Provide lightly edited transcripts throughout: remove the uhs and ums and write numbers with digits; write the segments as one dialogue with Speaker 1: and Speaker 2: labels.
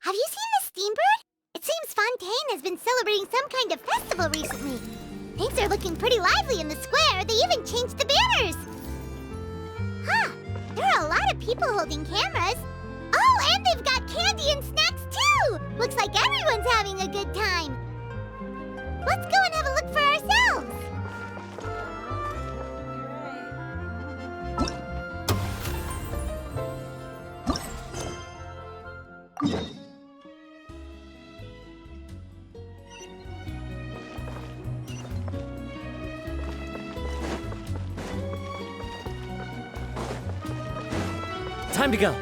Speaker 1: Have you seen the Steambird? It seems Fontaine has been celebrating some kind of festival recently. Things are looking pretty lively in the square. They even changed the banners. Huh, there are a lot of people holding cameras. Oh, and they've got candy and snacks too! Looks like everyone's having a good time. Let's go and have a look for ourselves.
Speaker 2: Time to go.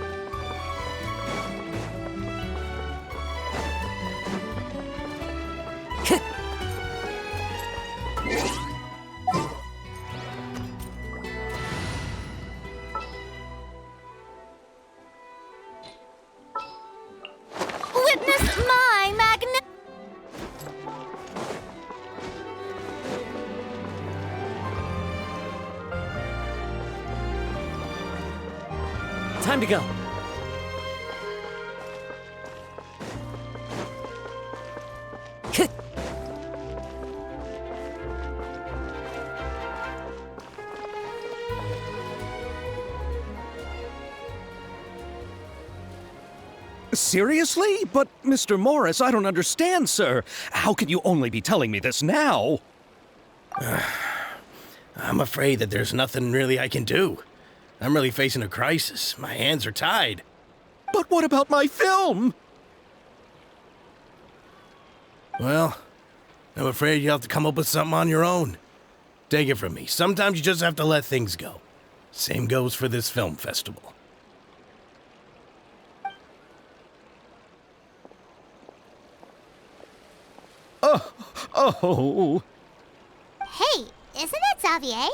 Speaker 1: Witness my magnet.
Speaker 2: Time to go.
Speaker 3: Seriously? But, Mr. Morris, I don't understand, sir. How can you only be telling me this now?
Speaker 4: I'm afraid that there's nothing really I can do. I'm really facing a crisis. My hands are tied.
Speaker 3: But what about my film?
Speaker 4: Well, I'm afraid you'll have to come up with something on your own. Take it from me. Sometimes you just have to let things go. Same goes for this film festival.
Speaker 3: Oh.
Speaker 1: Hey, isn't that Xavier?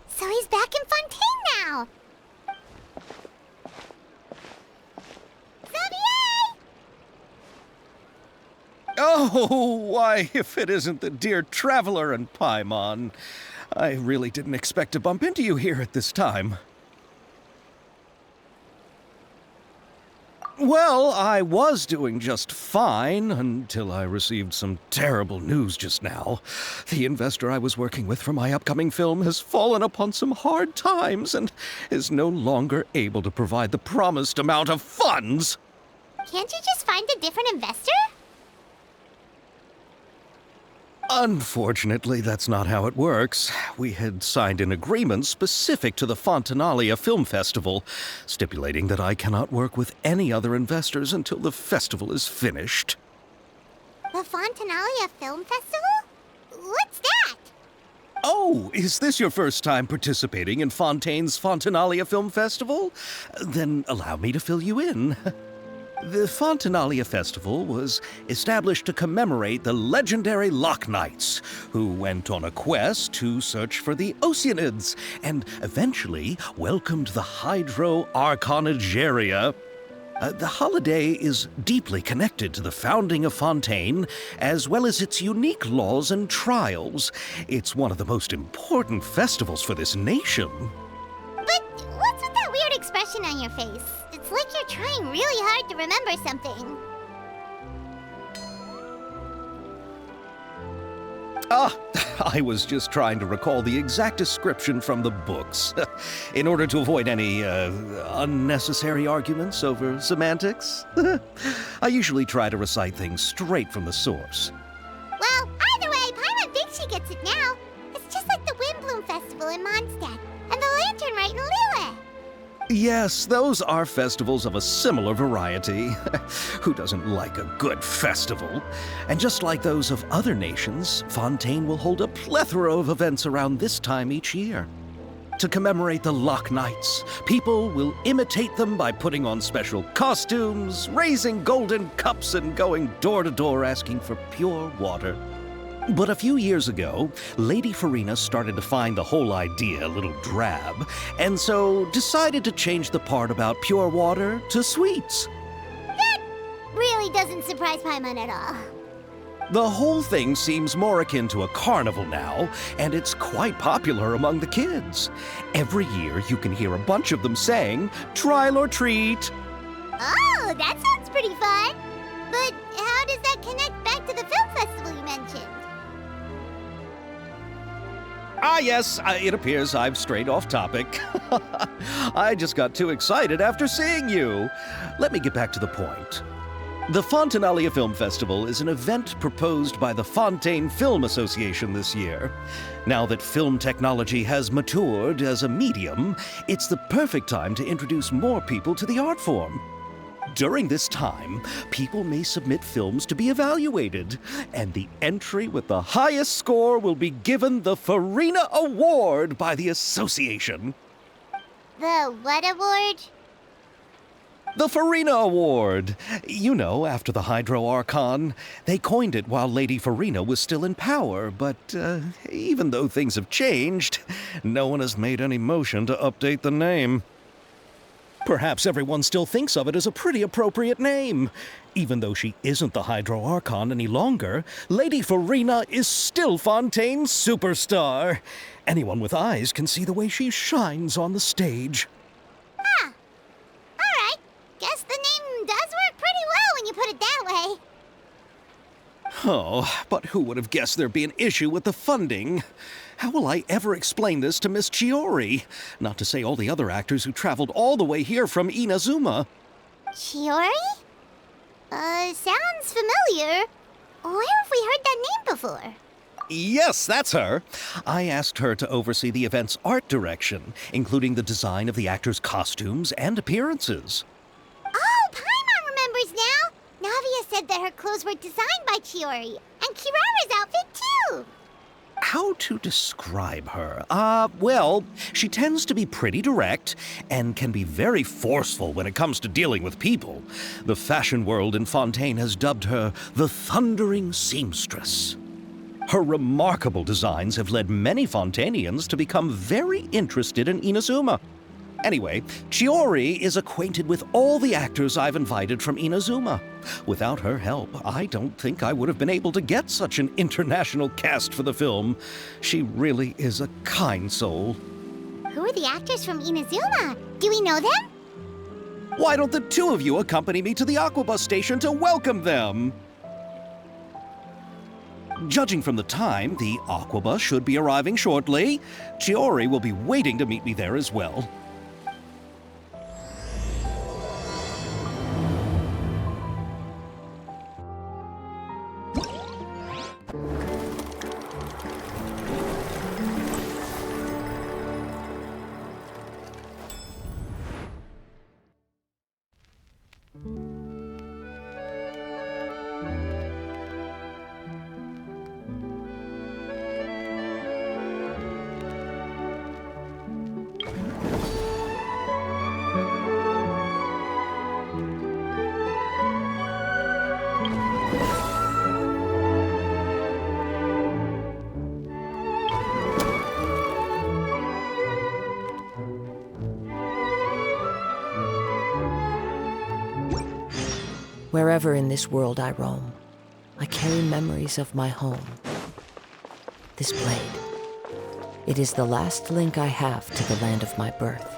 Speaker 1: So he's back in Fontaine now. Xavier!
Speaker 3: Oh, why, if it isn't the dear Traveler and Paimon. I really didn't expect to bump into you here at this time. Well, I was doing just fine until I received some terrible news just now. The investor I was working with for my upcoming film has fallen upon some hard times and is no longer able to provide the promised amount of funds.
Speaker 1: Can't you just find a different investor?
Speaker 3: Unfortunately, that's not how it works. We had signed an agreement specific to the Fontanalia Film Festival, stipulating that I cannot work with any other investors until the festival is finished.
Speaker 1: The Fontanalia Film Festival? What's that?
Speaker 3: Oh, is this your first time participating in Fontaine's Fontanalia Film Festival? Then allow me to fill you in. The Fontanalia Festival was established to commemorate the legendary Loch Knights, who went on a quest to search for the Oceanids and eventually welcomed the Hydro Arconageria. The holiday is deeply connected to the founding of Fontaine, as well as its unique laws and trials. It's one of the most important festivals for this nation.
Speaker 1: But what's with that weird expression on your face? It's like you're trying really hard to remember something.
Speaker 3: I was just trying to recall the exact description from the books, in order to avoid any unnecessary arguments over semantics. I usually try to recite things straight from the source.
Speaker 1: Well, either way, Paimon thinks she gets it now. It's just like the Windbloom Festival in Mondstadt, and the Lantern Rite in Lille.
Speaker 3: Yes, those are festivals of a similar variety. Who doesn't like a good festival? And just like those of other nations, Fontaine will hold a plethora of events around this time each year. To commemorate the Loch Knights, people will imitate them by putting on special costumes, raising golden cups, and going door to door asking for pure water. But a few years ago, Lady Farina started to find the whole idea a little drab, and so decided to change the part about pure water to sweets.
Speaker 1: That really doesn't surprise Paimon at all.
Speaker 3: The whole thing seems more akin to a carnival now, and it's quite popular among the kids. Every year you can hear a bunch of them saying, "Trial or treat."
Speaker 1: Oh, that sounds pretty fun. But how does that connect back to the film festival you mentioned?
Speaker 3: Ah, yes, it appears I've strayed off topic. I just got too excited after seeing you. Let me get back to the point. The Fontanalia Film Festival is an event proposed by the Fontaine Film Association this year. Now that film technology has matured as a medium, it's the perfect time to introduce more people to the art form. During this time, people may submit films to be evaluated, and the entry with the highest score will be given the Farina Award by the association.
Speaker 1: The what award?
Speaker 3: The Farina Award. You know, after the Hydro Archon. They coined it while Lady Farina was still in power, but even though things have changed, no one has made any motion to update the name. Perhaps everyone still thinks of it as a pretty appropriate name. Even though she isn't the Hydro Archon any longer, Lady Farina is still Fontaine's superstar. Anyone with eyes can see the way she shines on the stage.
Speaker 1: Huh. Alright. Guess the name does work pretty well when you put it that way.
Speaker 3: Oh, but who would have guessed there'd be an issue with the funding? How will I ever explain this to Miss Chiori? Not to say all the other actors who traveled all the way here from Inazuma.
Speaker 1: Chiori? Sounds familiar. Where have we heard that name before?
Speaker 3: Yes, that's her. I asked her to oversee the event's art direction, including the design of the actors' costumes and appearances.
Speaker 1: Oh, Paimon remembers now! Navia said that her clothes were designed by Chiori, and Kirara's outfit too!
Speaker 3: How to describe her? Well, she tends to be pretty direct and can be very forceful when it comes to dealing with people. The fashion world in Fontaine has dubbed her the Thundering Seamstress. Her remarkable designs have led many Fontainians to become very interested in Inazuma. Anyway, Chiori is acquainted with all the actors I've invited from Inazuma. Without her help, I don't think I would have been able to get such an international cast for the film. She really is a kind soul.
Speaker 1: Who are the actors from Inazuma? Do we know them?
Speaker 3: Why don't the two of you accompany me to the Aquabus station to welcome them? Judging from the time, the Aquabus should be arriving shortly. Chiori will be waiting to meet me there as well.
Speaker 5: Wherever in this world I roam, I carry memories of my home. This blade, it is the last link I have to the land of my birth.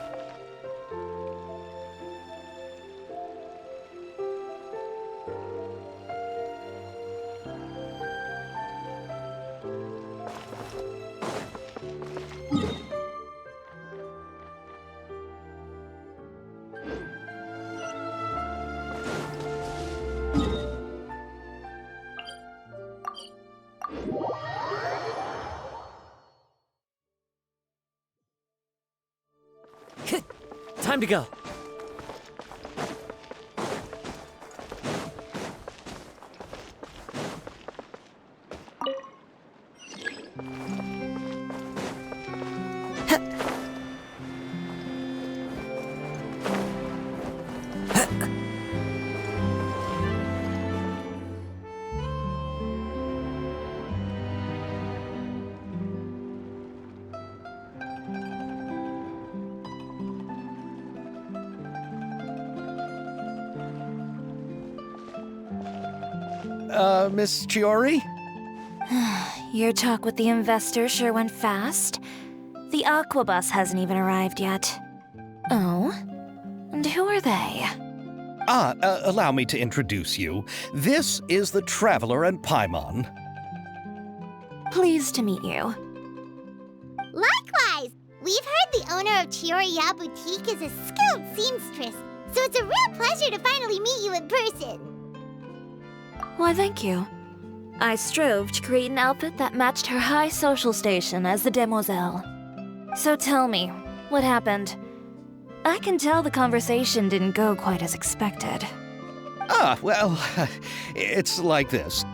Speaker 2: Time to go.
Speaker 3: Miss Chiori?
Speaker 6: Your talk with the investor sure went fast. The Aquabus hasn't even arrived yet. Oh? And who are they?
Speaker 3: Allow me to introduce you. This is the Traveler and Paimon.
Speaker 6: Pleased to meet you.
Speaker 1: Likewise! We've heard the owner of Chioriya Boutique is a skilled seamstress, so it's a real pleasure to finally meet you in person.
Speaker 6: Why, thank you. I strove to create an outfit that matched her high social station as the demoiselle. So tell me, what happened? I can tell the conversation didn't go quite as expected.
Speaker 3: Well, it's like this.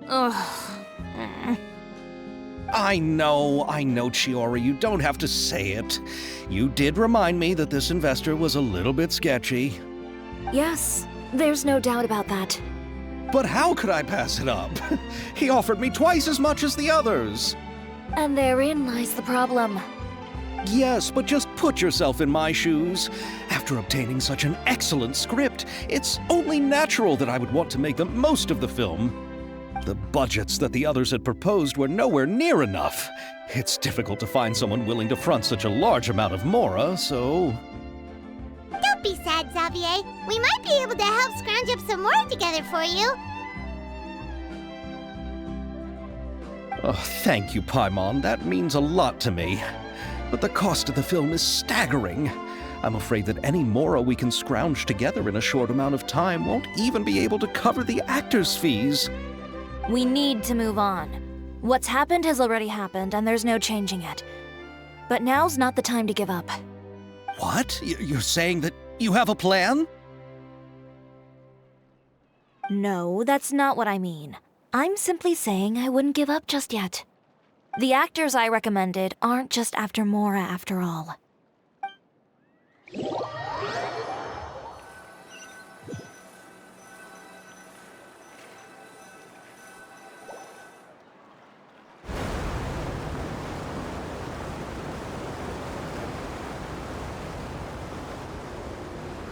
Speaker 6: Ugh.
Speaker 3: I know, Chiori, you don't have to say it. You did remind me that this investor was a little bit sketchy.
Speaker 6: Yes, there's no doubt about that.
Speaker 3: But how could I pass it up? He offered me twice as much as the others.
Speaker 6: And therein lies the problem.
Speaker 3: Yes, but just put yourself in my shoes. After obtaining such an excellent script, it's only natural that I would want to make the most of the film. The budgets that the others had proposed were nowhere near enough. It's difficult to find someone willing to front such a large amount of mora, so...
Speaker 1: Don't be sad, Xavier. We might be able to help scrounge up some more together for you.
Speaker 3: Oh, thank you, Paimon. That means a lot to me. But the cost of the film is staggering. I'm afraid that any mora we can scrounge together in a short amount of time won't even be able to cover the actors' fees.
Speaker 6: We need to move on. What's happened has already happened, and there's no changing it. But now's not the time to give up.
Speaker 3: What? You're saying that you have a plan?
Speaker 6: No, that's not what I mean. I'm simply saying I wouldn't give up just yet. The actors I recommended aren't just after Mora after all.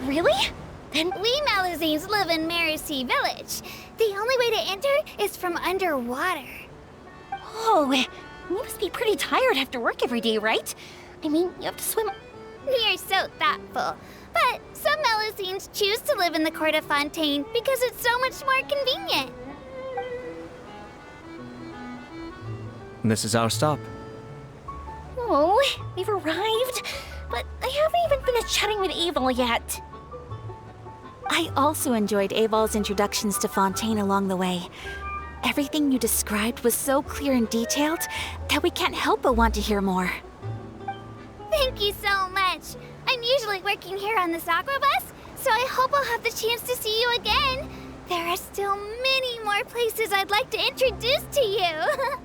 Speaker 1: Really? Then we Malazines live in Marcy Village. The only way to enter is from underwater.
Speaker 7: Oh, you must be pretty tired after work every day, right? I mean, you have to swim.
Speaker 1: You're so thoughtful. But some Malazines choose to live in the Court of Fontaine because it's so much more convenient.
Speaker 2: This is our stop.
Speaker 7: Oh, we've arrived. But I haven't even finished chatting with Aval yet. I also enjoyed Aval's introductions to Fontaine along the way. Everything you described was so clear and detailed that we can't help but want to hear more.
Speaker 1: Thank you so much. I'm usually working here on the Sakura bus, so I hope I'll have the chance to see you again. There are still many more places I'd like to introduce to you.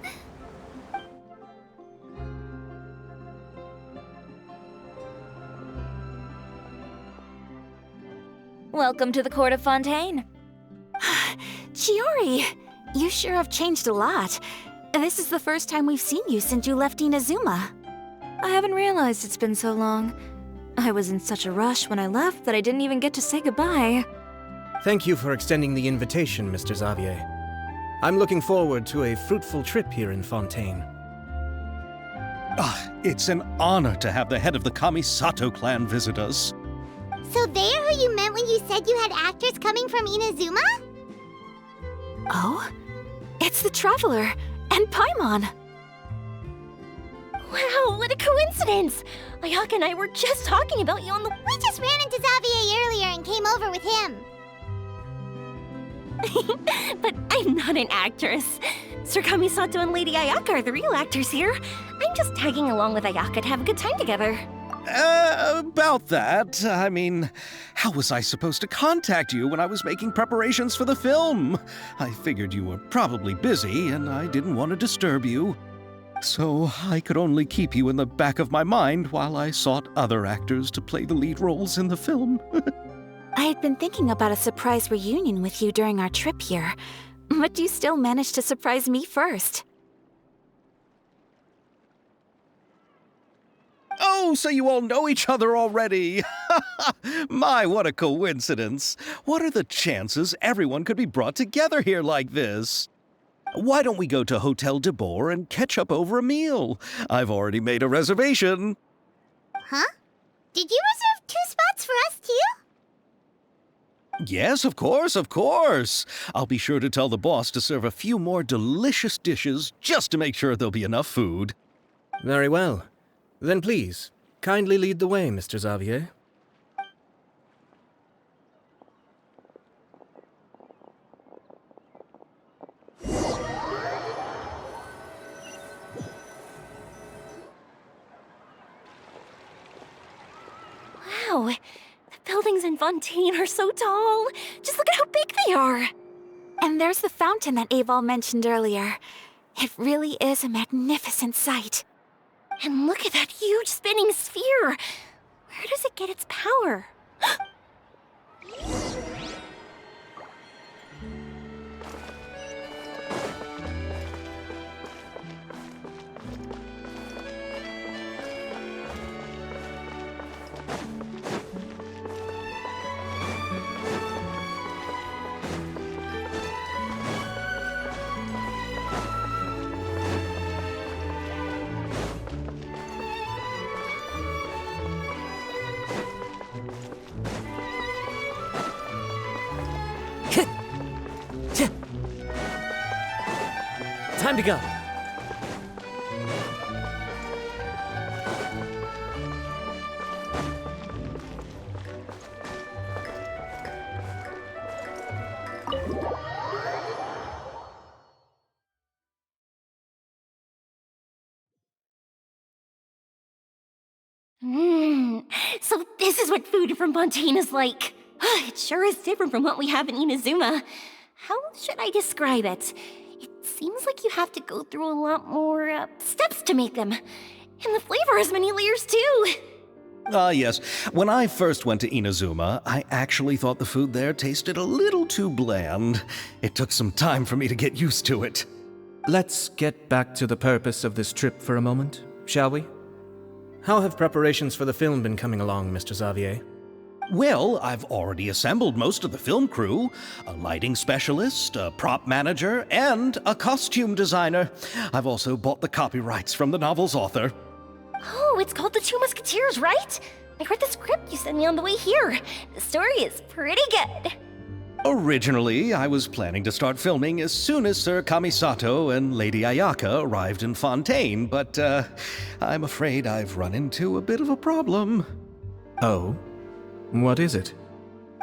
Speaker 6: Welcome to the Court of Fontaine.
Speaker 7: Chiori, you sure have changed a lot. This is the first time we've seen you since you left Inazuma.
Speaker 6: I haven't realized it's been so long. I was in such a rush when I left that I didn't even get to say goodbye.
Speaker 8: Thank you for extending the invitation, Mr. Xavier. I'm looking forward to a fruitful trip here in Fontaine.
Speaker 3: It's an honor to have the head of the Kamisato clan visit us.
Speaker 1: So they're who you meant when you said you had actors coming from Inazuma?
Speaker 7: Oh? It's the Traveler and Paimon. Wow, what a coincidence! Ayaka and I were just talking about you on the...
Speaker 1: We just ran into Xavier earlier and came over with him.
Speaker 7: But I'm not an actress. Sir Kamisato and Lady Ayaka are the real actors here. I'm just tagging along with Ayaka to have a good time together.
Speaker 3: About that, I mean, how was I supposed to contact you when I was making preparations for the film? I figured you were probably busy, and I didn't want to disturb you. So I could only keep you in the back of my mind while I sought other actors to play the lead roles in the film.
Speaker 7: I had been thinking about a surprise reunion with you during our trip here, but you still managed to surprise me first.
Speaker 3: Oh, so you all know each other already! My, what a coincidence! What are the chances everyone could be brought together here like this? Why don't we go to Hotel de Boer and catch up over a meal? I've already made a reservation.
Speaker 1: Huh? Did you reserve 2 spots for us, too?
Speaker 3: Yes, of course, of course. I'll be sure to tell the boss to serve a few more delicious dishes just to make sure there'll be enough food.
Speaker 8: Very well. Then please, kindly lead the way, Mr. Xavier.
Speaker 7: Wow, the buildings in Fontaine are so tall. Just look at how big they are.
Speaker 6: And there's the fountain that Aval mentioned earlier. It really is a magnificent sight.
Speaker 7: And look at that huge spinning sphere. Where does it get its power?
Speaker 8: Time to go.
Speaker 7: So this is what food from Fontaine is like. It sure is different from what we have in Inazuma. How should I describe it? It seems like you have to go through a lot more steps to make them. And the flavor has many layers too.
Speaker 3: Yes. When I first went to Inazuma, I actually thought the food there tasted a little too bland. It took some time for me to get used to it.
Speaker 2: Let's get back to the purpose of this trip for a moment, shall we?
Speaker 8: How have preparations for the film been coming along, Mr. Xavier?
Speaker 3: Well, I've already assembled most of the film crew, a lighting specialist, a prop manager, and a costume designer. I've also bought the copyrights from the novel's author.
Speaker 7: Oh, it's called The Two Musketeers, right? I read the script you sent me on the way here. The story is pretty good.
Speaker 3: Originally, I was planning to start filming as soon as Sir Kamisato and Lady Ayaka arrived in Fontaine, but I'm afraid I've run into a bit of a problem.
Speaker 2: Oh? What is it?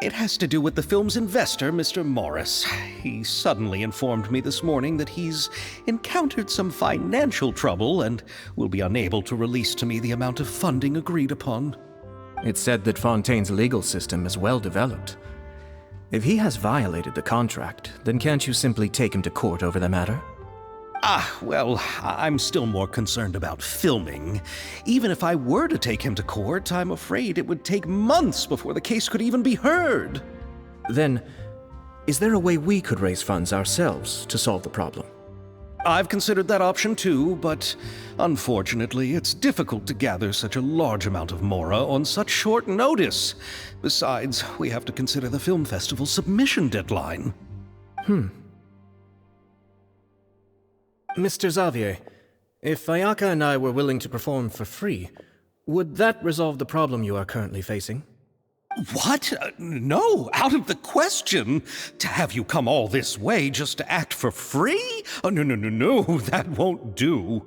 Speaker 3: It has to do with the film's investor, Mr. Morris. He suddenly informed me this morning that he's encountered some financial trouble and will be unable to release to me the amount of funding agreed upon.
Speaker 2: It's said that Fontaine's legal system is well developed. If he has violated the contract, then can't you simply take him to court over the matter?
Speaker 3: Well, I'm still more concerned about filming. Even if I were to take him to court, I'm afraid it would take months before the case could even be heard.
Speaker 2: Then, is there a way we could raise funds ourselves to solve the problem?
Speaker 3: I've considered that option too, but unfortunately, it's difficult to gather such a large amount of mora on such short notice. Besides, we have to consider the film festival's submission deadline.
Speaker 8: Mr. Xavier, if Ayaka and I were willing to perform for free, would that resolve the problem you are currently facing?
Speaker 3: What? No, out of the question. To have you come all this way just to act for free? Oh, no, that won't do.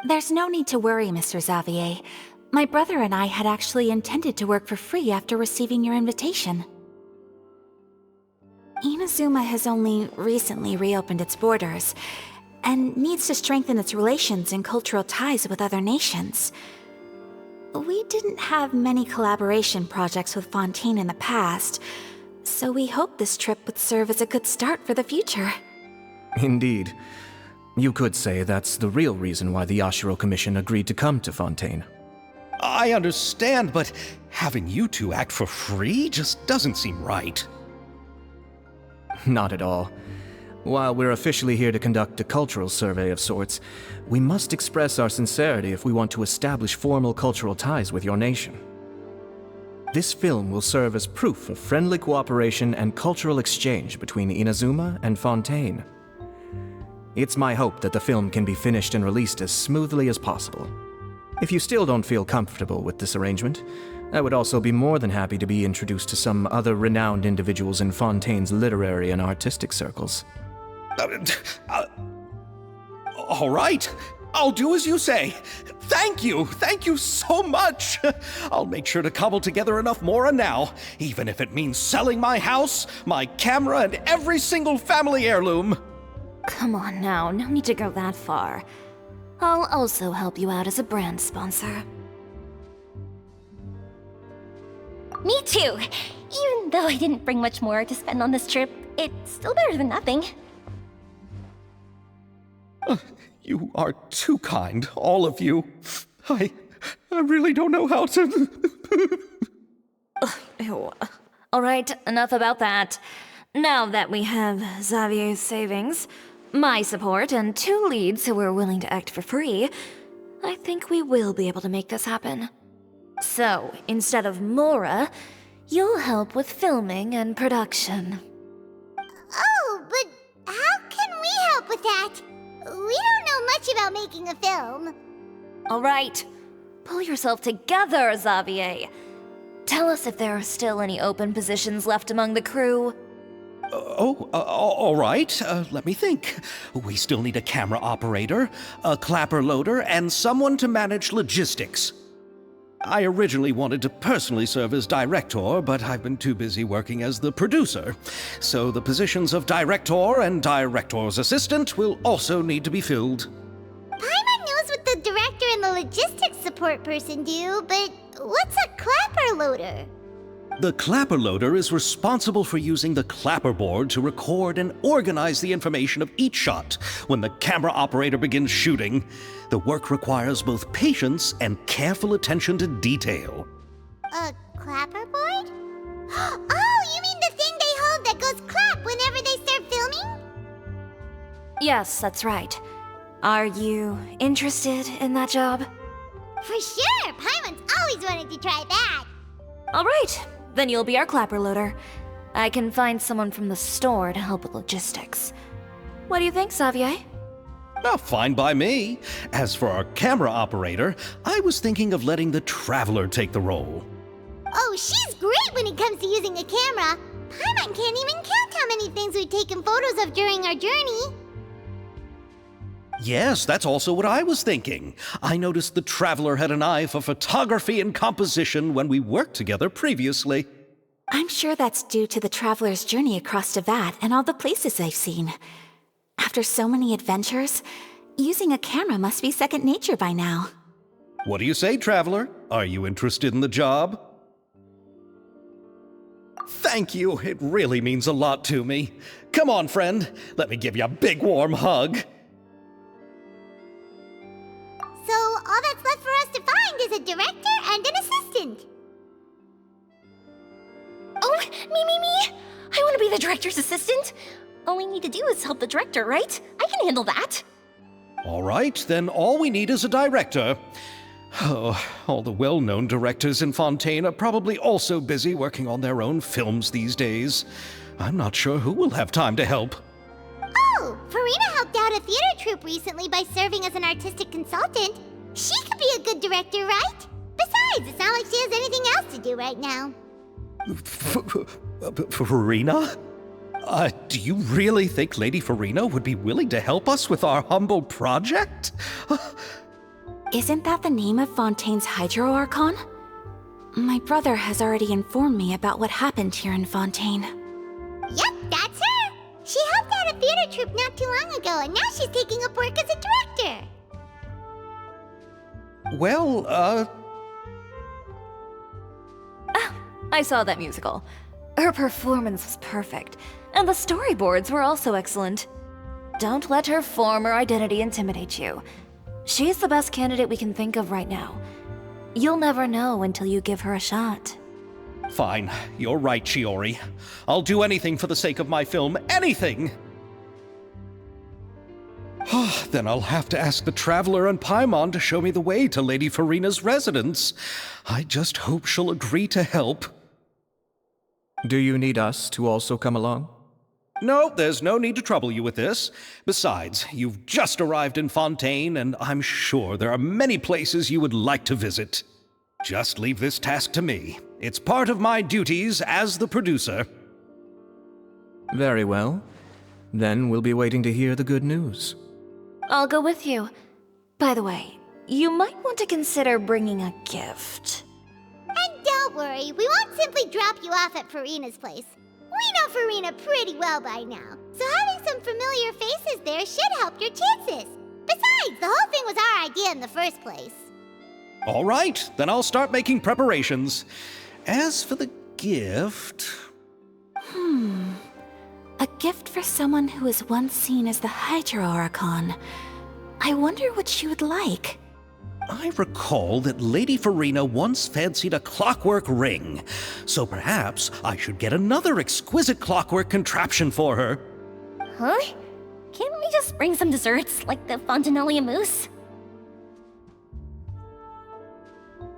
Speaker 6: There's no need to worry, Mr. Xavier. My brother and I had actually intended to work for free after receiving your invitation. Inazuma has only recently reopened its borders, and needs to strengthen its relations and cultural ties with other nations. We didn't have many collaboration projects with Fontaine in the past, so we hoped this trip would serve as a good start for the future.
Speaker 2: Indeed. You could say that's the real reason why the Yashiro Commission agreed to come to Fontaine.
Speaker 3: I understand, but having you two act for free just doesn't seem right.
Speaker 2: Not at all. While we're officially here to conduct a cultural survey of sorts, we must express our sincerity if we want to establish formal cultural ties with your nation. This film will serve as proof of friendly cooperation and cultural exchange between Inazuma and Fontaine. It's my hope that the film can be finished and released as smoothly as possible. If you still don't feel comfortable with this arrangement, I would also be more than happy to be introduced to some other renowned individuals in Fontaine's literary and artistic circles.
Speaker 3: All right. I'll do as you say. Thank you so much. I'll make sure to cobble together enough mora now, even if it means selling my house, my camera, and every single family heirloom.
Speaker 6: Come on now, no need to go that far. I'll also help you out as a brand sponsor.
Speaker 7: Me too. Even though I didn't bring much more to spend on this trip, it's still better than nothing.
Speaker 3: You are too kind, all of you. I really don't know how to...
Speaker 6: Ew. Alright, enough about that. Now that we have Xavier's savings, my support, and 2 leads who are willing to act for free, I think we will be able to make this happen. So, instead of Mora, you'll help with filming and production.
Speaker 1: Oh, but how can we help with that? We don't know much about making a film.
Speaker 6: Alright, pull yourself together, Xavier. Tell us if there are still any open positions left among the crew.
Speaker 3: All right. Let me think. We still need a camera operator, a clapper loader, and someone to manage logistics. I originally wanted to personally serve as director, but I've been too busy working as the producer. So the positions of director and director's assistant will also need to be filled.
Speaker 1: Paimon knows what the director and the logistics support person do, but what's a clapper loader?
Speaker 3: The clapper loader is responsible for using the clapper board to record and organize the information of each shot when the camera operator begins shooting. The work requires both patience and careful attention to detail.
Speaker 1: A clapper board? Oh, you mean the thing they hold that goes clap whenever they start filming?
Speaker 6: Yes, that's right. Are you interested in that job?
Speaker 1: For sure! Paimon's always wanted to try that.
Speaker 6: Alright, then you'll be our clapper loader. I can find someone from the store to help with logistics. What do you think, Xavier?
Speaker 3: Oh, fine by me. As for our camera operator, I was thinking of letting the Traveler take the role.
Speaker 1: Oh, she's great when it comes to using a camera. Paimon can't even count how many things we've taken photos of during our journey.
Speaker 3: Yes, that's also what I was thinking. I noticed the Traveler had an eye for photography and composition when we worked together previously.
Speaker 7: I'm sure that's due to the Traveler's journey across Teyvat and all the places they've seen. After so many adventures, using a camera must be second nature by now.
Speaker 3: What do you say, Traveler? Are you interested in the job? Thank you. It really means a lot to me. Come on, friend. Let me give you a big warm hug.
Speaker 1: So all that's left for us to find is a director and an assistant.
Speaker 7: Oh, me! I want to be the director's assistant. All we need to do is help the director, right? I can handle that.
Speaker 3: All right, then all we need is a director. Oh, all the well-known directors in Fontaine are probably also busy working on their own films these days. I'm not sure who will have time to help.
Speaker 1: Oh, Farina helped out a theater troupe recently by serving as an artistic consultant. She could be a good director, right? Besides, it's not like she has anything else to do right now.
Speaker 3: Farina? Do you really think Lady Farina would be willing to help us with our humble project?
Speaker 7: Isn't that the name of Fontaine's Hydro Archon? My brother has already informed me about what happened here in Fontaine.
Speaker 1: Yep, that's her. She helped out a theater troupe not too long ago, and now she's taking up work as a director.
Speaker 3: Well,
Speaker 6: I saw that musical. Her performance was perfect, and the storyboards were also excellent. Don't let her former identity intimidate you. She's the best candidate we can think of right now. You'll never know until you give her a shot.
Speaker 3: Fine. You're right, Shiori. I'll do anything for the sake of my film. Anything! Then I'll have to ask the Traveler and Paimon to show me the way to Lady Farina's residence. I just hope she'll agree to help.
Speaker 2: Do you need us to also come along?
Speaker 3: No, there's no need to trouble you with this. Besides, you've just arrived in Fontaine, and I'm sure there are many places you would like to visit. Just leave this task to me. It's part of my duties as the producer.
Speaker 2: Very well. Then we'll be waiting to hear the good news.
Speaker 6: I'll go with you. By the way, you might want to consider bringing a gift.
Speaker 1: And don't worry, we won't simply drop you off at Farina's place. We know Farina pretty well by now, so having some familiar faces there should help your chances. Besides, the whole thing was our idea in the first place.
Speaker 3: All right, then I'll start making preparations. As for the gift...
Speaker 7: A gift for someone who was once seen as the Hydra Archon. I wonder what she would like.
Speaker 3: I recall that Lady Farina once fancied a clockwork ring, so perhaps I should get another exquisite clockwork contraption for her.
Speaker 7: Huh? Can't we just bring some desserts, like the Fontinalia mousse?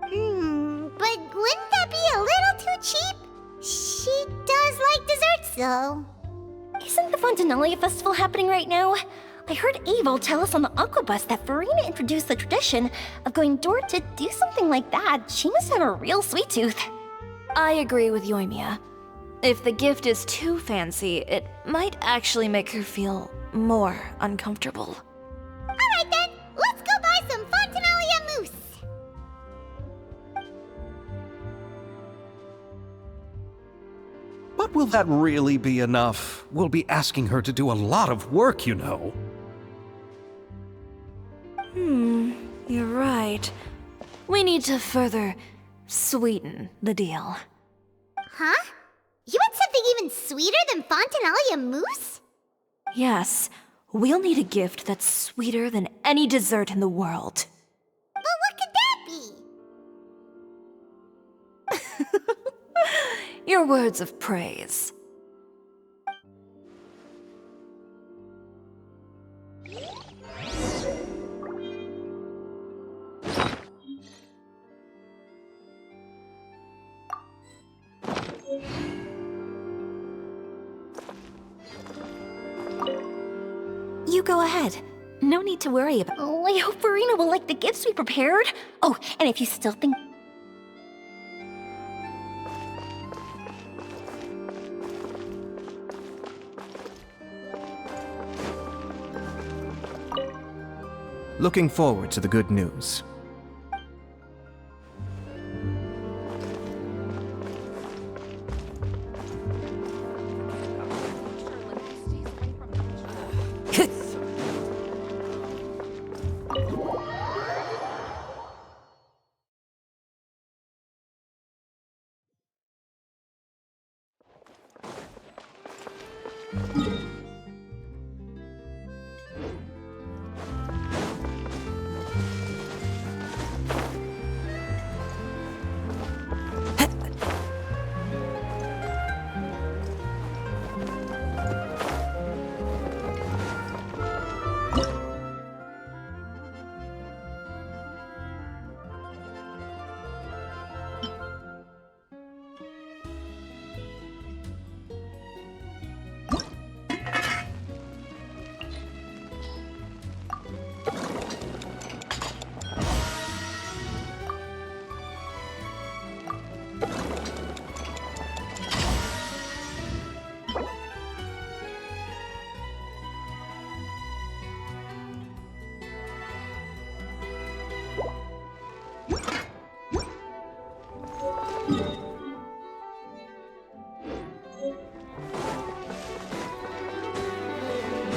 Speaker 1: But wouldn't that be a little too cheap? She does like desserts, though.
Speaker 7: Isn't the Fontinalia festival happening right now? I heard Abel tell us on the Aquabus that Farina introduced the tradition of going door to do something like that. She must have a real sweet tooth.
Speaker 6: I agree with Yoimiya. If the gift is too fancy, it might actually make her feel more uncomfortable.
Speaker 1: Alright then, let's go buy some Fontinalia mousse.
Speaker 3: But will that really be enough? We'll be asking her to do a lot of work, you know.
Speaker 6: You're right. We need to further sweeten the deal.
Speaker 1: Huh? You want something even sweeter than Fontinalia mousse?
Speaker 6: Yes, we'll need a gift that's sweeter than any dessert in the world.
Speaker 1: But what could that be?
Speaker 6: Your words of praise.
Speaker 7: You go ahead. No need to worry about— Oh, I hope Farina will like the gifts we prepared. Oh, and if you still think—
Speaker 2: Looking forward to the good news.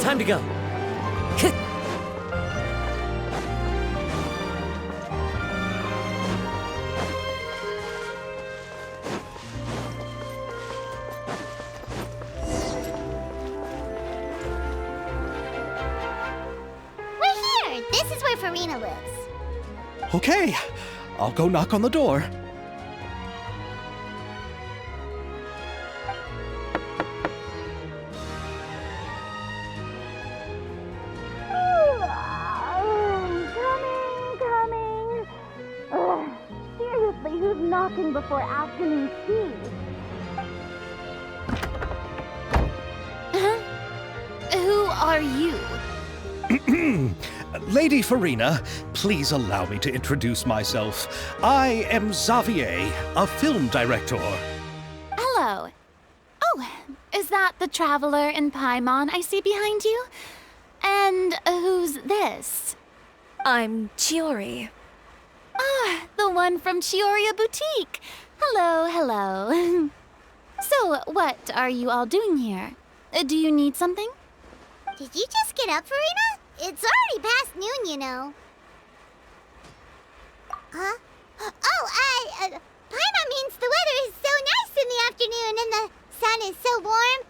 Speaker 8: Time to go.
Speaker 1: We're here! This is where Farina lives.
Speaker 3: Okay, I'll go knock on the door.
Speaker 1: Coming. Ugh, seriously, who's knocking before afternoon tea?
Speaker 7: are you?
Speaker 3: Lady Farina, please allow me to introduce myself. I am Xavier, a film director.
Speaker 7: Hello. Oh, is that the traveler in Paimon I see behind you? And who's this?
Speaker 6: I'm Chiori.
Speaker 7: Ah, the one from Chioria Boutique. Hello, hello. So, what are you all doing here? Do you need something?
Speaker 1: Did you just get up, Farina? It's already past noon, you know. Huh? Oh, Paimon means the weather is so nice in the afternoon and the sun is so warm.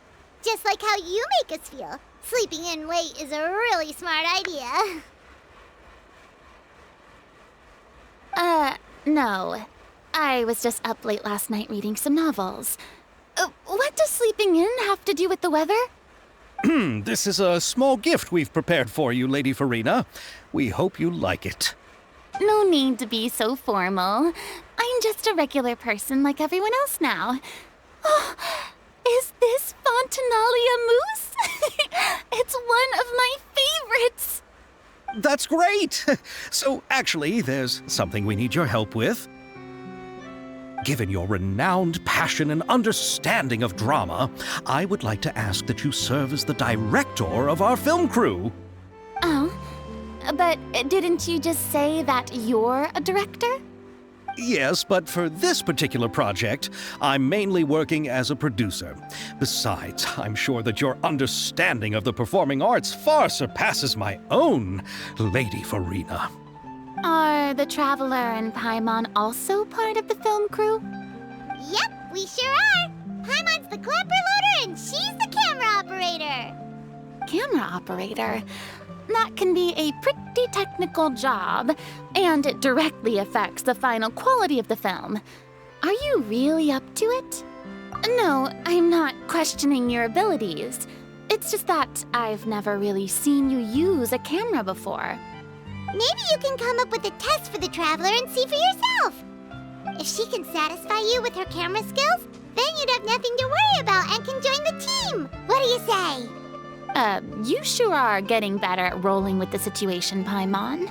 Speaker 1: Just like how you make us feel. Sleeping in late is a really smart idea.
Speaker 7: No. I was just up late last night reading some novels. What does sleeping in have to do with the weather?
Speaker 3: This is a small gift we've prepared for you, Lady Farina. We hope you like it.
Speaker 7: No need to be so formal. I'm just a regular person like everyone else now. Oh, is this Fontinalia mousse? It's one of my favorites.
Speaker 3: That's great! So, actually, there's something we need your help with. Given your renowned passion and understanding of drama, I would like to ask that you serve as the director of our film crew.
Speaker 7: Oh, but didn't you just say that you're a director?
Speaker 3: Yes, but for this particular project, I'm mainly working as a producer. Besides, I'm sure that your understanding of the performing arts far surpasses my own, Lady Farina.
Speaker 7: Are the Traveler and Paimon also part of the film crew?
Speaker 1: Yep, we sure are. Paimon's the clapper loader and she's the camera operator.
Speaker 7: Camera operator? That can be a pretty technical job, and it directly affects the final quality of the film. Are you really up to it? No, I'm not questioning your abilities. It's just that I've never really seen you use a camera before.
Speaker 1: Maybe you can come up with a test for the Traveler and see for yourself. If she can satisfy you with her camera skills, then you'd have nothing to worry about and can join the team. What do you say?
Speaker 7: You sure are getting better at rolling with the situation, Paimon.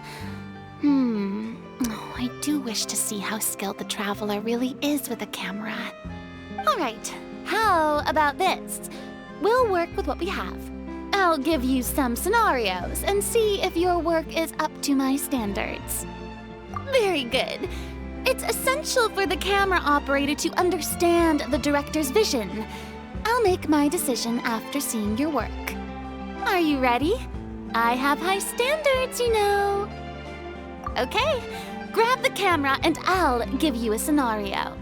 Speaker 7: Oh, I do wish to see how skilled the Traveler really is with a camera. All right, how about this? We'll work with what we have. I'll give you some scenarios and see if your work is up to my standards. Very good. It's essential for the camera operator to understand the director's vision. I'll make my decision after seeing your work. Are you ready? I have high standards, you know. Okay, grab the camera and I'll give you a scenario.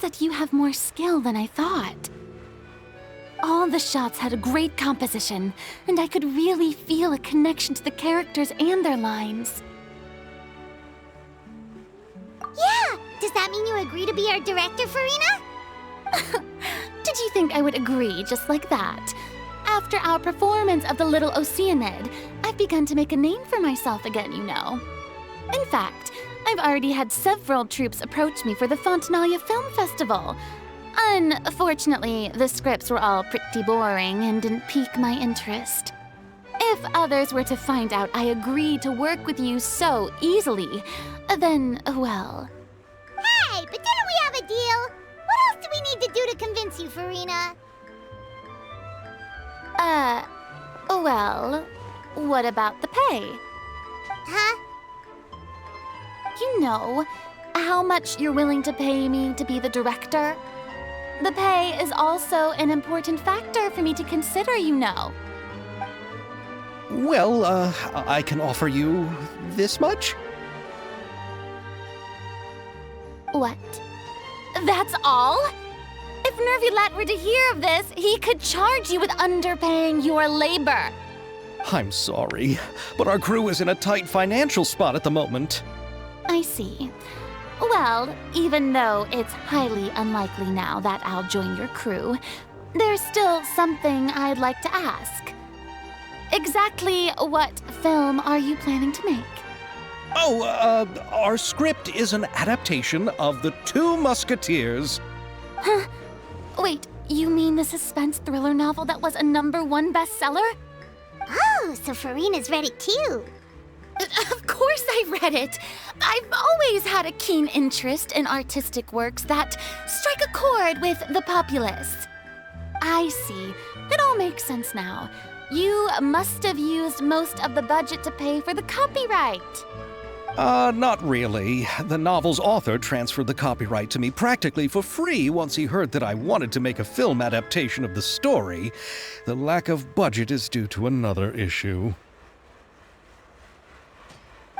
Speaker 7: that you have more skill than I thought. All the shots had a great composition, and I could really feel a connection to the characters and their lines.
Speaker 1: Yeah! Does that mean you agree to be our director, Farina?
Speaker 7: Did you think I would agree just like that? After our performance of the Little Oceanid, I've begun to make a name for myself again, you know. In fact, I've already had several troops approach me for the Fontanaia Film Festival. Unfortunately, the scripts were all pretty boring and didn't pique my interest. If others were to find out I agreed to work with you so easily, then, well...
Speaker 1: Hey, but didn't we have a deal? What else do we need to do to convince you, Farina?
Speaker 7: Well, what about the pay?
Speaker 1: Huh?
Speaker 7: You know, how much you're willing to pay me to be the director? The pay is also an important factor for me to consider, you know.
Speaker 3: Well, I can offer you this much?
Speaker 7: What? That's all? If Nervilat were to hear of this, he could charge you with underpaying your labor.
Speaker 3: I'm sorry, but our crew is in a tight financial spot at the moment.
Speaker 7: I see. Well, even though it's highly unlikely now that I'll join your crew, there's still something I'd like to ask. Exactly what film are you planning to make?
Speaker 3: Oh, our script is an adaptation of The Two Musketeers.
Speaker 7: Huh? Wait, you mean the suspense thriller novel that was a #1 bestseller?
Speaker 1: Oh, so Farina's read it too.
Speaker 7: Of course I read it. I've always had a keen interest in artistic works that strike a chord with the populace. I see. It all makes sense now. You must have used most of the budget to pay for the copyright.
Speaker 3: Not really. The novel's author transferred the copyright to me practically for free once he heard that I wanted to make a film adaptation of the story. The lack of budget is due to another issue.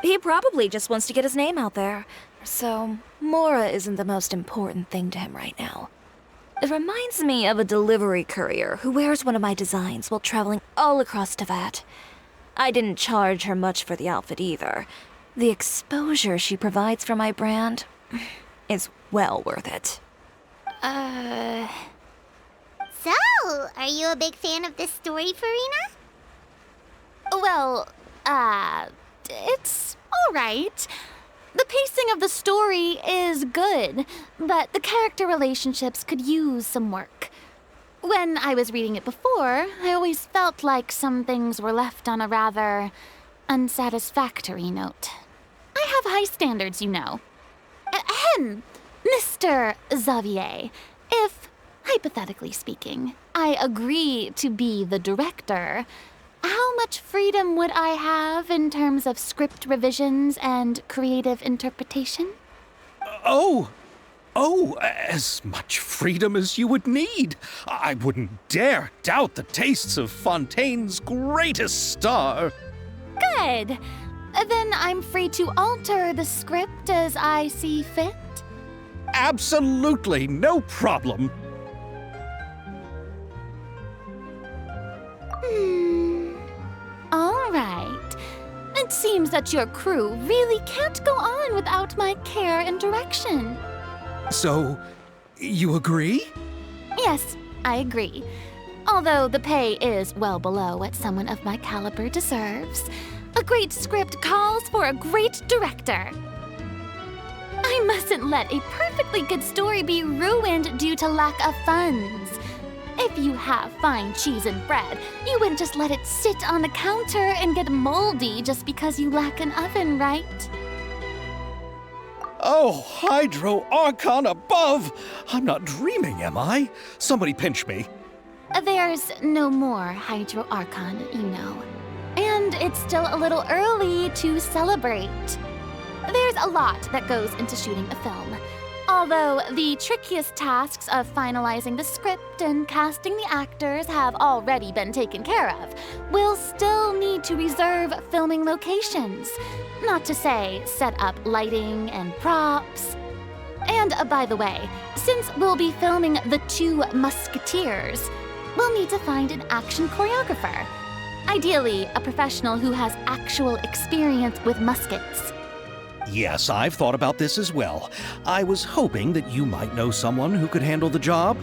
Speaker 6: He probably just wants to get his name out there. So, Mora isn't the most important thing to him right now. It reminds me of a delivery courier who wears one of my designs while traveling all across Teyvat. I didn't charge her much for the outfit either. The exposure she provides for my brand is well worth it.
Speaker 1: So, are you a big fan of this story, Farina?
Speaker 7: Well, it's all right. The pacing of the story is good, but the character relationships could use some work. When I was reading it before, I always felt like some things were left on a rather unsatisfactory note. I have high standards, you know. Ahem, Mr. Xavier, if, hypothetically speaking, I agree to be the director, how much freedom would I have in terms of script revisions and creative interpretation?
Speaker 3: Oh, as much freedom as you would need. I wouldn't dare doubt the tastes of Fontaine's greatest star.
Speaker 7: Good. Then I'm free to alter the script as I see fit?
Speaker 3: Absolutely, no problem.
Speaker 7: All right. It seems that your crew really can't go on without my care and direction.
Speaker 3: So, you agree?
Speaker 7: Yes, I agree. Although the pay is well below what someone of my caliber deserves. A great script calls for a great director. I mustn't let a perfectly good story be ruined due to lack of funds. If you have fine cheese and bread, you wouldn't just let it sit on the counter and get moldy just because you lack an oven, right?
Speaker 3: Oh, Hydro Archon above! I'm not dreaming, am I? Somebody pinch me.
Speaker 7: There's no more Hydro Archon, you know. And it's still a little early to celebrate. There's a lot that goes into shooting a film. Although the trickiest tasks of finalizing the script and casting the actors have already been taken care of, we'll still need to reserve filming locations. Not to say set up lighting and props. And by the way, since we'll be filming The Two Musketeers, we'll need to find an action choreographer. Ideally, a professional who has actual experience with muskets.
Speaker 3: Yes, I've thought about this as well. I was hoping that you might know someone who could handle the job.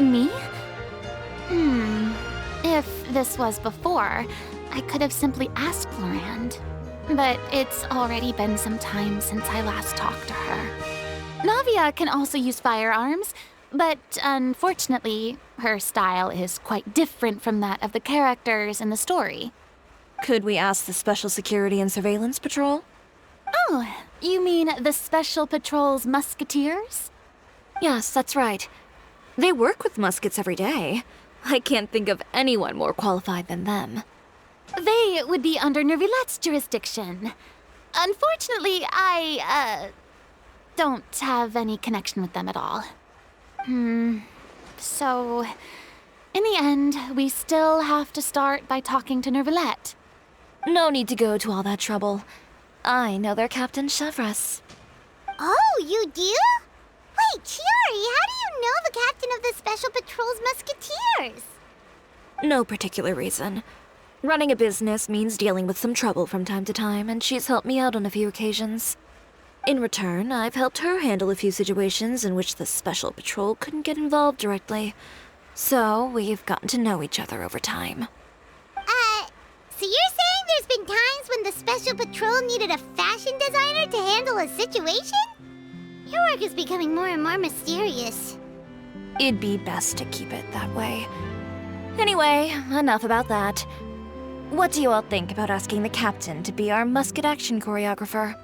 Speaker 7: Me? If this was before, I could have simply asked Florand. But it's already been some time since I last talked to her. Navia can also use firearms, but unfortunately, her style is quite different from that of the characters in the story.
Speaker 6: Could we ask the Special Security and Surveillance Patrol?
Speaker 7: Oh, you mean the Special Patrol's musketeers?
Speaker 6: Yes, that's right. They work with muskets every day. I can't think of anyone more qualified than them.
Speaker 7: They would be under Nervilette's jurisdiction. Unfortunately, I don't have any connection with them at all. So, in the end, we still have to start by talking to Nervilette.
Speaker 6: No need to go to all that trouble. I know their Captain Chevres.
Speaker 1: Oh, you do? Wait, Chiori, how do you know the captain of the Special Patrol's Musketeers?
Speaker 6: No particular reason. Running a business means dealing with some trouble from time to time, and she's helped me out on a few occasions. In return, I've helped her handle a few situations in which the Special Patrol couldn't get involved directly. So, we've gotten to know each other over time.
Speaker 1: So you're saying there's been times when the Special Patrol needed a fashion designer to handle a situation? Your work is becoming more and more mysterious.
Speaker 6: It'd be best to keep it that way. Anyway, enough about that. What do you all think about asking the captain to be our musket action choreographer?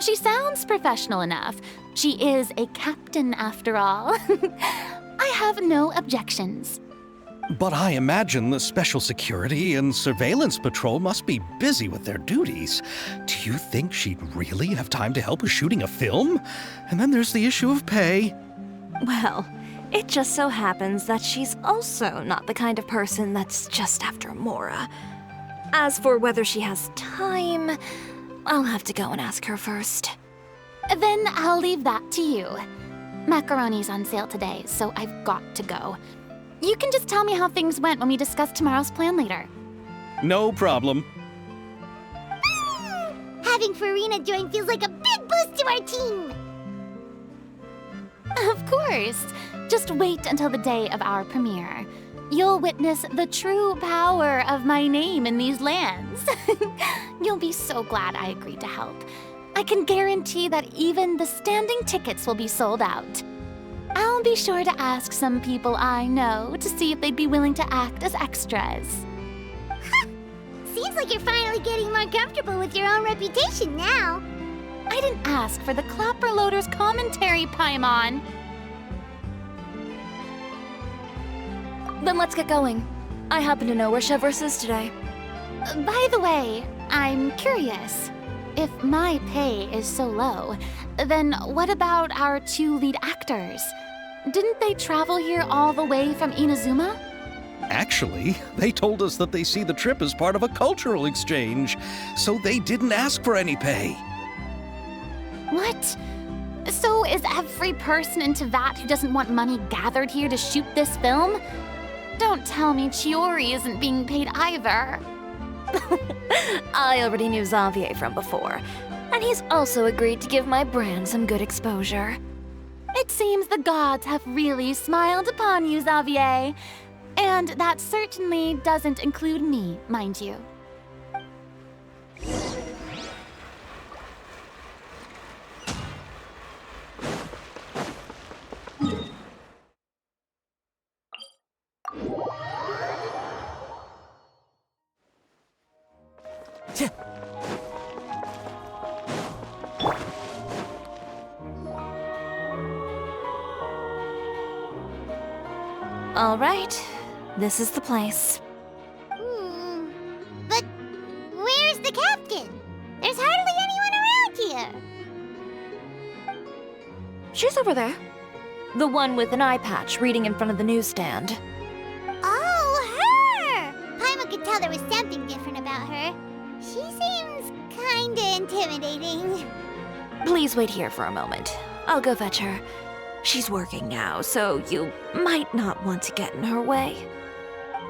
Speaker 7: She sounds professional enough. She is a captain, after all. I have no objections.
Speaker 3: But I imagine the Special Security and Surveillance Patrol must be busy with their duties. Do you think she'd really have time to help with shooting a film? And then there's the issue of pay.
Speaker 6: Well, it just so happens that she's also not the kind of person that's just after Mora. As for whether she has time, I'll have to go and ask her first.
Speaker 7: Then I'll leave that to you. Macaroni's on sale today, so I've got to go. You can just tell me how things went when we discuss tomorrow's plan later.
Speaker 3: No problem.
Speaker 1: Having Farina join feels like a big boost to our team.
Speaker 7: Of course. Just wait until the day of our premiere. You'll witness the true power of my name in these lands. You'll be so glad I agreed to help. I can guarantee that even the standing tickets will be sold out. I'll be sure to ask some people I know to see if they'd be willing to act as extras.
Speaker 1: Seems like you're finally getting more comfortable with your own reputation now.
Speaker 7: I didn't ask for the Clapper Loader's commentary, Paimon.
Speaker 6: Then let's get going. I happen to know where Chevres is today.
Speaker 7: By the way, I'm curious. If my pay is so low, then what about our two lead actors? Didn't they travel here all the way from Inazuma?
Speaker 3: Actually, they told us that they see the trip as part of a cultural exchange, so they didn't ask for any pay.
Speaker 7: What? So is every person in Tevat who doesn't want money gathered here to shoot this film? Don't tell me Chiori isn't being paid either.
Speaker 6: I already knew Xavier from before, and he's also agreed to give my brand some good exposure.
Speaker 7: It seems the gods have really smiled upon you, Xavier. And that certainly doesn't include me, mind you. All right, this is the place.
Speaker 1: But where's the captain? There's hardly anyone around here.
Speaker 6: She's over there. The one with an eye patch reading in front of the newsstand.
Speaker 1: Oh, her! Paimon could tell there was something different about her. She seems kinda intimidating.
Speaker 6: Please wait here for a moment. I'll go fetch her. She's working now, so you might not want to get in her way.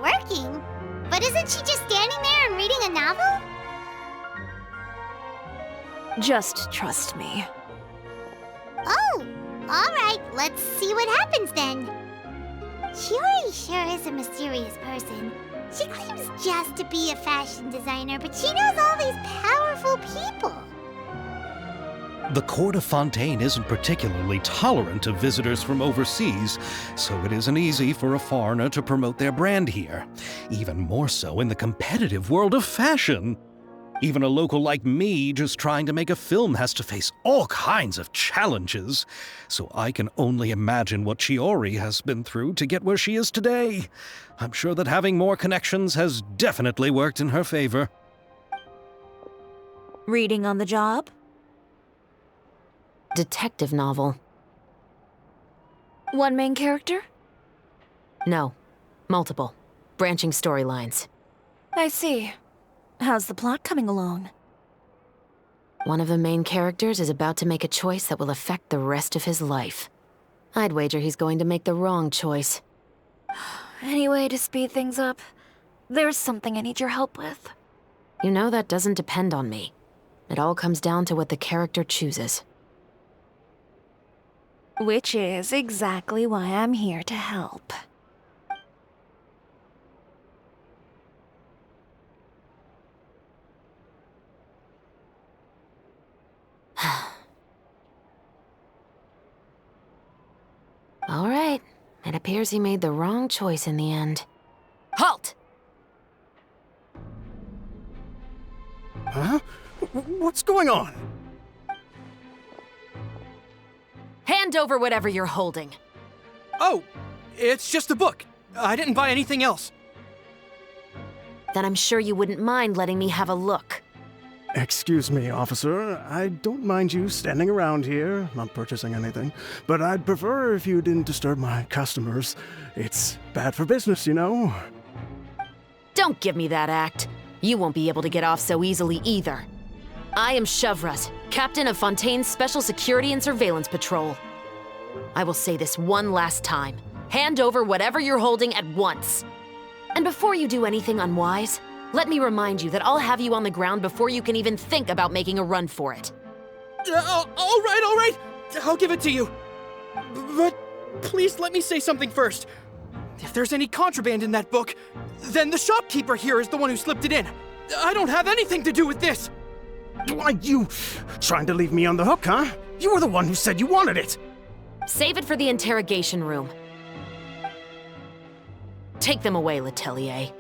Speaker 1: Working? But isn't she just standing there and reading a novel?
Speaker 6: Just trust me.
Speaker 1: Oh, alright, let's see what happens then. Shiori sure is a mysterious person. She claims just to be a fashion designer, but she knows all these powerful people.
Speaker 3: The court of Fontaine isn't particularly tolerant of visitors from overseas, so it isn't easy for a foreigner to promote their brand here. Even more so in the competitive world of fashion. Even a local like me just trying to make a film has to face all kinds of challenges, so I can only imagine what Shiori has been through to get where she is today. I'm sure that having more connections has definitely worked in her favor.
Speaker 6: Reading on the job?
Speaker 5: Detective novel.
Speaker 6: One main character?
Speaker 5: No. Multiple. Branching storylines.
Speaker 6: I see. How's the plot coming along?
Speaker 5: One of the main characters is about to make a choice that will affect the rest of his life. I'd wager he's going to make the wrong choice.
Speaker 6: Any way to speed things up? There's something I need your help with.
Speaker 5: You know that doesn't depend on me. It all comes down to what the character chooses.
Speaker 6: Which is exactly why I'm here to help.
Speaker 5: All right. It appears he made the wrong choice in the end. Halt!
Speaker 4: Huh? What's going on?
Speaker 5: Hand over whatever you're holding.
Speaker 8: Oh, it's just a book. I didn't buy anything else.
Speaker 5: Then I'm sure you wouldn't mind letting me have a look.
Speaker 9: Excuse me, officer. I don't mind you standing around here, not purchasing anything, but I'd prefer if you didn't disturb my customers. It's bad for business, you know.
Speaker 5: Don't give me that act. You won't be able to get off so easily either. I am Chevraz, captain of Fontaine's Special Security and Surveillance Patrol. I will say this one last time. Hand over whatever you're holding at once. And before you do anything unwise, let me remind you that I'll have you on the ground before you can even think about making a run for it.
Speaker 8: All right. I'll give it to you. But please let me say something first. If there's any contraband in that book, then the shopkeeper here is the one who slipped it in. I don't have anything to do with this.
Speaker 9: Why, you trying to leave me on the hook, huh? You were the one who said you wanted it.
Speaker 5: Save it for the interrogation room. Take them away, Letelier.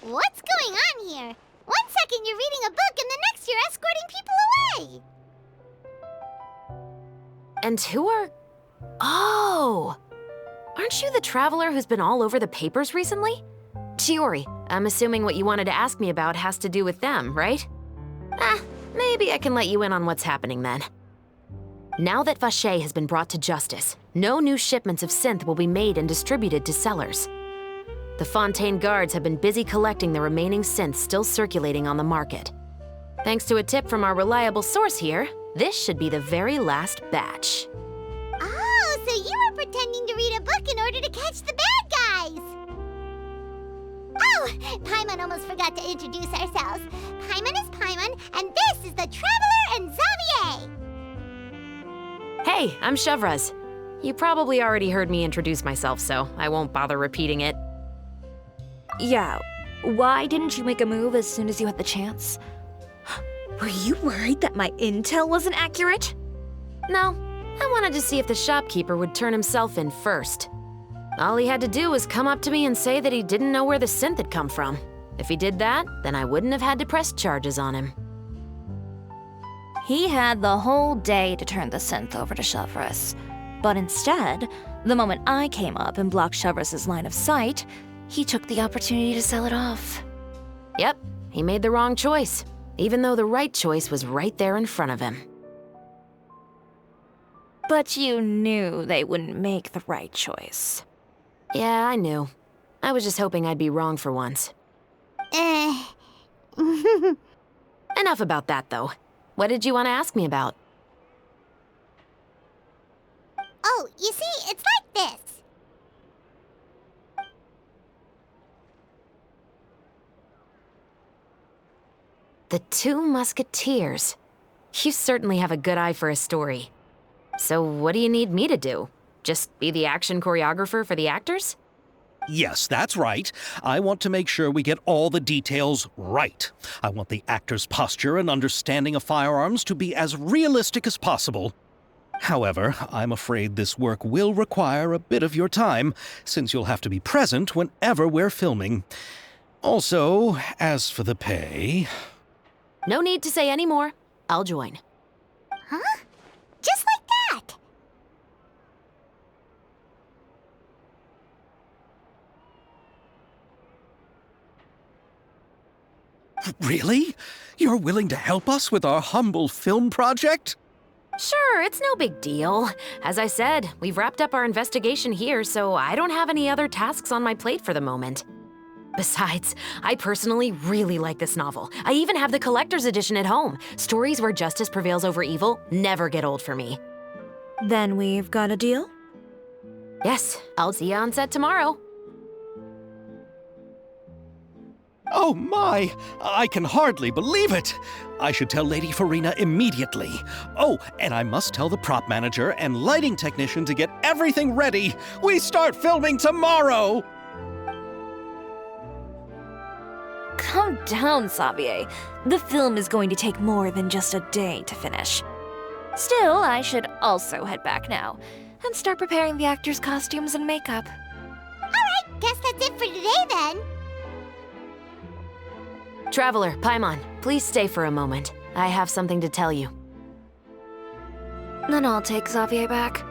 Speaker 1: What's going on here? One second you're reading a book and the next you're escorting people away.
Speaker 5: And who are... Oh! Aren't you the traveler who's been all over the papers recently? Shiori, I'm assuming what you wanted to ask me about has to do with them, right? Maybe I can let you in on what's happening then. Now that Vacher has been brought to justice, no new shipments of synth will be made and distributed to sellers. The Fontaine guards have been busy collecting the remaining synths still circulating on the market. Thanks to a tip from our reliable source here, this should be the very last batch.
Speaker 1: Oh, so you were pretending to read a book in order to catch the bad guys! Oh, Paimon almost forgot to introduce ourselves. Paimon is Paimon, and this is the Traveler and Xavier!
Speaker 5: Hey, I'm Chevraz. You probably already heard me introduce myself, so I won't bother repeating it.
Speaker 6: Yeah, why didn't you make a move as soon as you had the chance? Were you worried that my intel wasn't accurate?
Speaker 5: No, I wanted to see if the shopkeeper would turn himself in first. All he had to do was come up to me and say that he didn't know where the synth had come from. If he did that, then I wouldn't have had to press charges on him.
Speaker 6: He had the whole day to turn the synth over to Chevraz. But instead, the moment I came up and blocked Chevraz's line of sight, he took the opportunity to sell it off.
Speaker 5: Yep, he made the wrong choice, even though the right choice was right there in front of him.
Speaker 6: But you knew they wouldn't make the right choice.
Speaker 5: Yeah, I knew. I was just hoping I'd be wrong for once. Enough about that, though. What did you want to ask me about?
Speaker 1: Oh, you see, it's like this.
Speaker 5: The Two Musketeers. You certainly have a good eye for a story. So what do you need me to do? Just be the action choreographer for the actors?
Speaker 3: Yes, that's right. I want to make sure we get all the details right. I want the actor's posture and understanding of firearms to be as realistic as possible. However, I'm afraid this work will require a bit of your time, since you'll have to be present whenever we're filming. Also, as for the pay...
Speaker 5: No need to say any more. I'll join.
Speaker 1: Huh? Just like that.
Speaker 3: Really? You're willing to help us with our humble film project?
Speaker 5: Sure, it's no big deal. As I said, we've wrapped up our investigation here, so I don't have any other tasks on my plate for the moment. Besides, I personally really like this novel. I even have the collector's edition at home. Stories where justice prevails over evil never get old for me.
Speaker 6: Then we've got a deal?
Speaker 5: Yes, I'll see you on set tomorrow.
Speaker 3: Oh my! I can hardly believe it! I should tell Lady Farina immediately. Oh, and I must tell the prop manager and lighting technician to get everything ready. We start filming tomorrow!
Speaker 6: Calm down, Xavier. The film is going to take more than just a day to finish. Still, I should also head back now and start preparing the actors' costumes and makeup.
Speaker 1: Alright, guess that's it for today then.
Speaker 5: Traveler, Paimon, please stay for a moment. I have something to tell you.
Speaker 6: Then I'll take Xavier back.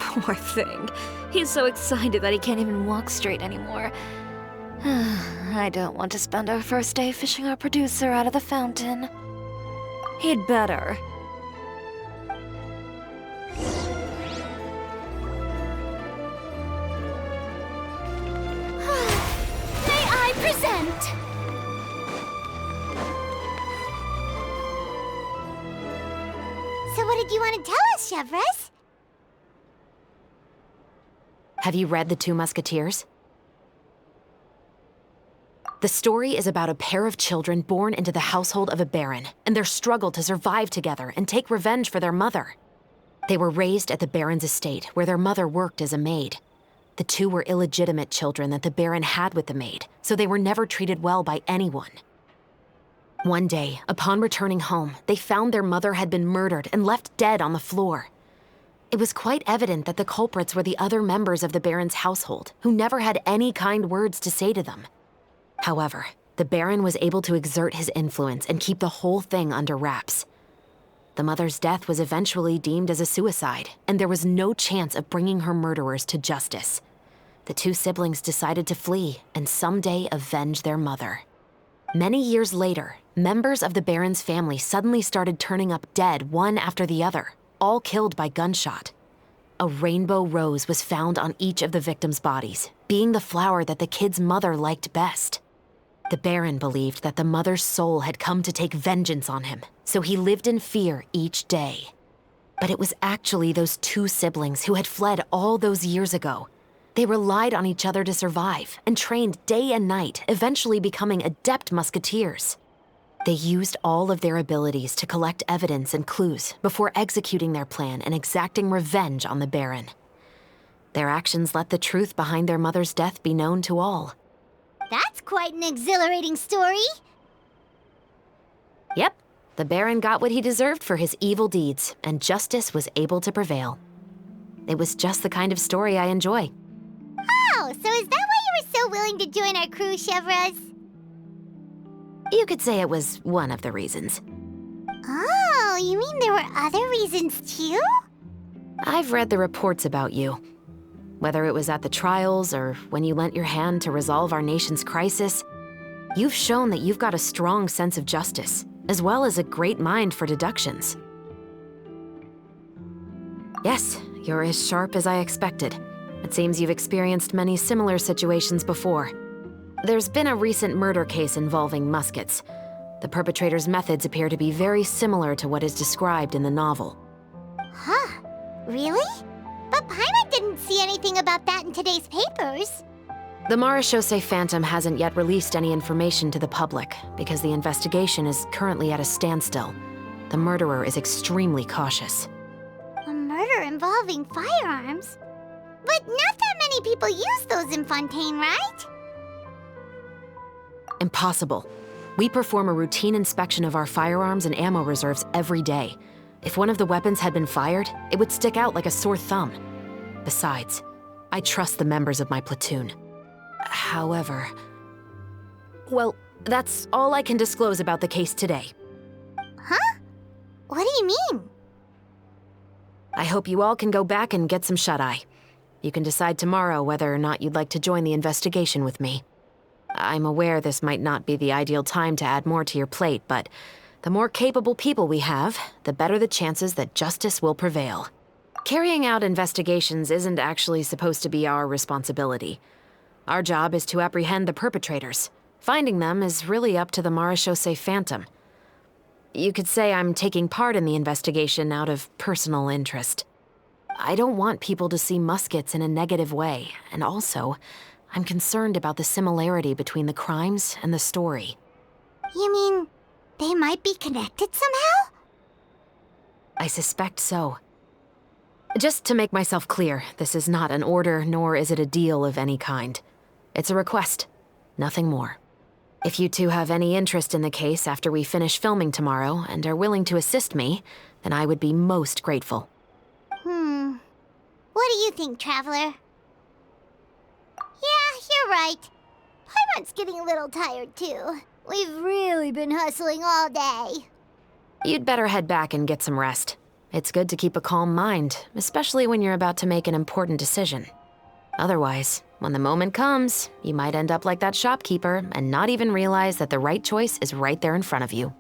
Speaker 6: Poor thing. He's so excited that he can't even walk straight anymore. I don't want to spend our first day fishing our producer out of the fountain. He'd better.
Speaker 1: May I present? So what did you want to tell us, Chevres?
Speaker 5: Have you read The Two Musketeers? The story is about a pair of children born into the household of a baron and their struggle to survive together and take revenge for their mother. They were raised at the baron's estate, where their mother worked as a maid. The two were illegitimate children that the baron had with the maid, so they were never treated well by anyone. One day, upon returning home, they found their mother had been murdered and left dead on the floor. It was quite evident that the culprits were the other members of the baron's household, who never had any kind words to say to them. However, the Baron was able to exert his influence and keep the whole thing under wraps. The mother's death was eventually deemed as a suicide, and there was no chance of bringing her murderers to justice. The two siblings decided to flee and someday avenge their mother. Many years later, members of the Baron's family suddenly started turning up dead one after the other, all killed by gunshot. A rainbow rose was found on each of the victims' bodies, being the flower that the kid's mother liked best. The Baron believed that the mother's soul had come to take vengeance on him, so he lived in fear each day. But it was actually those two siblings who had fled all those years ago. They relied on each other to survive and trained day and night, eventually becoming adept musketeers. They used all of their abilities to collect evidence and clues before executing their plan and exacting revenge on the Baron. Their actions let the truth behind their mother's death be known to all.
Speaker 1: That's quite an exhilarating story.
Speaker 5: Yep, the Baron got what he deserved for his evil deeds, and justice was able to prevail. It was just the kind of story I enjoy.
Speaker 1: Oh, so is that why you were so willing to join our crew, Chevres?
Speaker 5: You could say it was one of the reasons.
Speaker 1: Oh, you mean there were other reasons too?
Speaker 5: I've read the reports about you. Whether it was at the trials or when you lent your hand to resolve our nation's crisis, you've shown that you've got a strong sense of justice, as well as a great mind for deductions. Yes, you're as sharp as I expected. It seems you've experienced many similar situations before. There's been a recent murder case involving muskets. The perpetrator's methods appear to be very similar to what is described in the novel.
Speaker 1: Huh? Really? But Paimon didn't see anything about that in today's papers.
Speaker 5: The Marechaussee Phantom hasn't yet released any information to the public because the investigation is currently at a standstill. The murderer is extremely cautious.
Speaker 1: A murder involving firearms? But not that many people use those in Fontaine, right?
Speaker 5: Impossible. We perform a routine inspection of our firearms and ammo reserves every day. If one of the weapons had been fired, it would stick out like a sore thumb. Besides, I trust the members of my platoon. However... Well, that's all I can disclose about the case today.
Speaker 1: Huh? What do you mean?
Speaker 5: I hope you all can go back and get some shut-eye. You can decide tomorrow whether or not you'd like to join the investigation with me. I'm aware this might not be the ideal time to add more to your plate, but the more capable people we have, the better the chances that justice will prevail. Carrying out investigations isn't actually supposed to be our responsibility. Our job is to apprehend the perpetrators. Finding them is really up to the Marechaussee Phantom. You could say I'm taking part in the investigation out of personal interest. I don't want people to see muskets in a negative way, and also, I'm concerned about the similarity between the crimes and the story.
Speaker 1: You mean they might be connected somehow?
Speaker 5: I suspect so. Just to make myself clear, this is not an order, nor is it a deal of any kind. It's a request, nothing more. If you two have any interest in the case after we finish filming tomorrow and are willing to assist me, then I would be most grateful.
Speaker 1: What do you think, Traveler? Yeah, you're right. Paimon's getting a little tired, too. We've really been hustling all day.
Speaker 5: You'd better head back and get some rest. It's good to keep a calm mind, especially when you're about to make an important decision. Otherwise, when the moment comes, you might end up like that shopkeeper and not even realize that the right choice is right there in front of you.